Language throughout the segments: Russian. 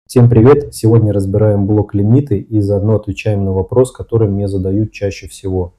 Всем привет! Сегодня разбираем блок лимиты и заодно отвечаем на вопрос, который мне задают чаще всего.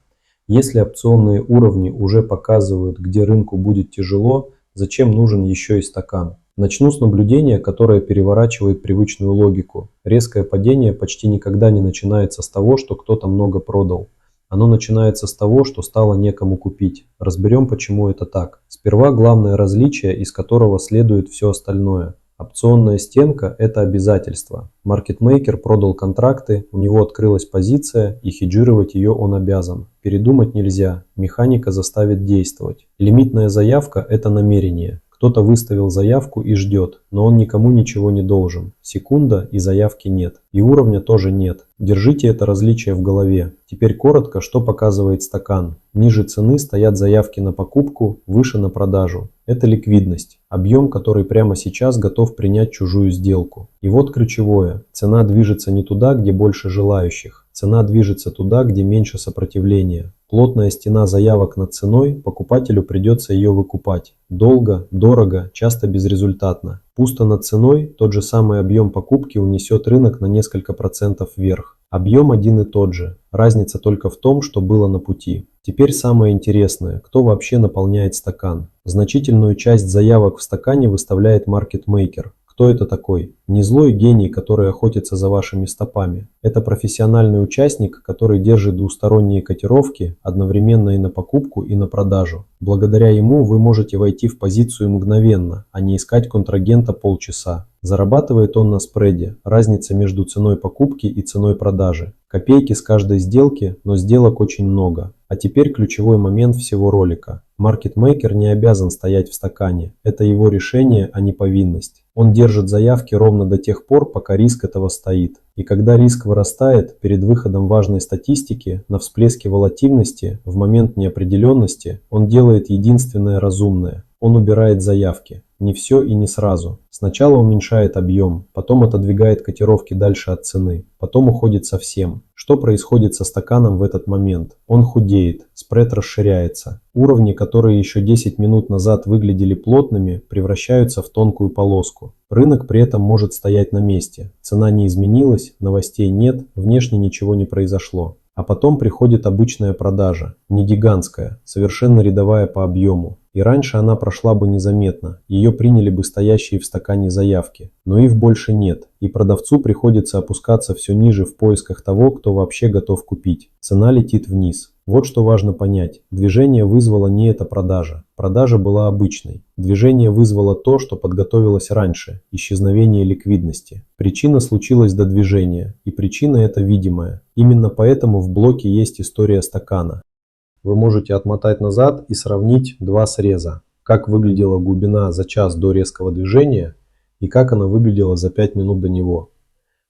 Если опционные уровни уже показывают, где рынку будет тяжело, зачем нужен еще и стакан? Начну с наблюдения, которое переворачивает привычную логику. Резкое падение почти никогда не начинается с того, что кто-то много продал. Оно начинается с того, что стало некому купить. Разберем, почему это так. Сперва главное различие, из которого следует все остальное. Опционная стенка – это обязательство. Маркетмейкер продал контракты, у него открылась позиция, и хеджировать ее он обязан. Передумать нельзя, механика заставит действовать. Лимитная заявка – это намерение. Кто-то выставил заявку и ждет, но он никому ничего не должен. Секунда и заявки нет. И уровня тоже нет. Держите это различие в голове. Теперь коротко, что показывает стакан. Ниже цены стоят заявки на покупку, выше на продажу. Это ликвидность. Объем, который прямо сейчас готов принять чужую сделку. И вот ключевое. Цена движется не туда, где больше желающих. Цена движется туда, где меньше сопротивления. Плотная стена заявок над ценой, покупателю придется ее выкупать. Долго, дорого, часто безрезультатно. Пусто над ценой, тот же самый объем покупки унесет рынок на несколько процентов вверх. Объем один и тот же. Разница только в том, что было на пути. Теперь самое интересное, кто вообще наполняет стакан. Значительную часть заявок в стакане выставляет маркетмейкер. Кто это такой? Не злой гений, который охотится за вашими стопами. Это профессиональный участник, который держит двусторонние котировки одновременно и на покупку, и на продажу. Благодаря ему вы можете войти в позицию мгновенно, а не искать контрагента полчаса. Зарабатывает он на спреде, разница между ценой покупки и ценой продажи. Копейки с каждой сделки, но сделок очень много. А теперь ключевой момент всего ролика. Маркетмейкер не обязан стоять в стакане. Это его решение, а не повинность. Он держит заявки ровно до тех пор, пока риск этого стоит. И когда риск вырастает, перед выходом важной статистики, на всплеске волатильности, в момент неопределенности, он делает единственное разумное. Он убирает заявки. Не все и не сразу. Сначала уменьшает объем, потом отодвигает котировки дальше от цены, потом уходит совсем. Что происходит со стаканом в этот момент? Он худеет, спред расширяется. Уровни, которые еще 10 минут назад выглядели плотными, превращаются в тонкую полоску. Рынок при этом может стоять на месте. Цена не изменилась, новостей нет, внешне ничего не произошло. А потом приходит обычная продажа, не гигантская, совершенно рядовая по объему. И раньше она прошла бы незаметно, ее приняли бы стоящие в стакане заявки. Но их больше нет, и продавцу приходится опускаться все ниже в поисках того, кто вообще готов купить. Цена летит вниз. Вот что важно понять. Движение вызвало не эта продажа. Продажа была обычной. Движение вызвало то, что подготовилось раньше. Исчезновение ликвидности. Причина случилась до движения. И причина эта видимая. Именно поэтому в блоке есть история стакана. Вы можете отмотать назад и сравнить два среза. Как выглядела глубина за час до резкого движения и как она выглядела за 5 минут до него.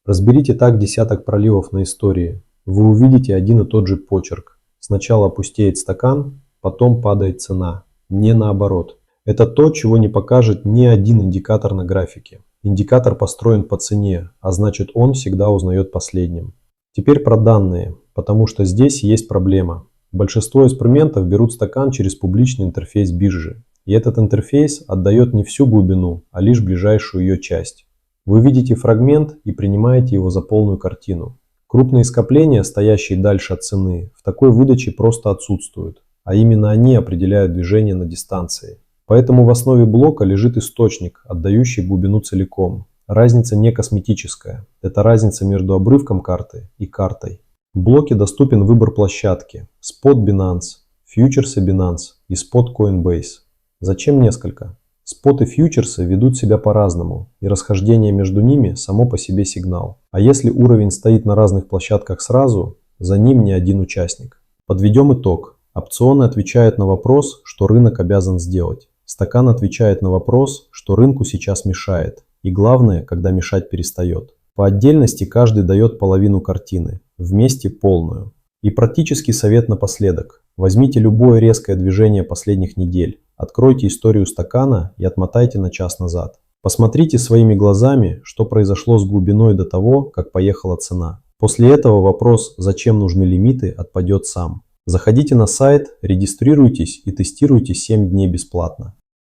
Разберите так десяток проливов на истории. Вы увидите один и тот же почерк. Сначала пустеет стакан, потом падает цена. Не наоборот. Это то, чего не покажет ни один индикатор на графике. Индикатор построен по цене, а значит он всегда узнает последним. Теперь про данные, потому что здесь есть проблема. Большинство инструментов берут стакан через публичный интерфейс биржи. И этот интерфейс отдает не всю глубину, а лишь ближайшую ее часть. Вы видите фрагмент и принимаете его за полную картину. Крупные скопления, стоящие дальше от цены, в такой выдаче просто отсутствуют. А именно они определяют движение на дистанции. Поэтому в основе блока лежит источник, отдающий глубину целиком. Разница не косметическая. Это разница между обрывком карты и картой. В блоке доступен выбор площадки. Спот Binance, фьючерсы Binance и спот Coinbase. Зачем несколько? Спот и фьючерсы ведут себя по-разному, и расхождение между ними само по себе сигнал. А если уровень стоит на разных площадках сразу, за ним не один участник. Подведем итог. Опционы отвечают на вопрос, что рынок обязан сделать. Стакан отвечает на вопрос, что рынку сейчас мешает. И главное, когда мешать перестает. По отдельности каждый дает половину картины, вместе полную. И практический совет напоследок. Возьмите любое резкое движение последних недель. Откройте историю стакана и отмотайте на час назад. Посмотрите своими глазами, что произошло с глубиной до того, как поехала цена. После этого вопрос, зачем нужны лимиты, отпадет сам. Заходите на сайт, регистрируйтесь и тестируйте 7 дней бесплатно.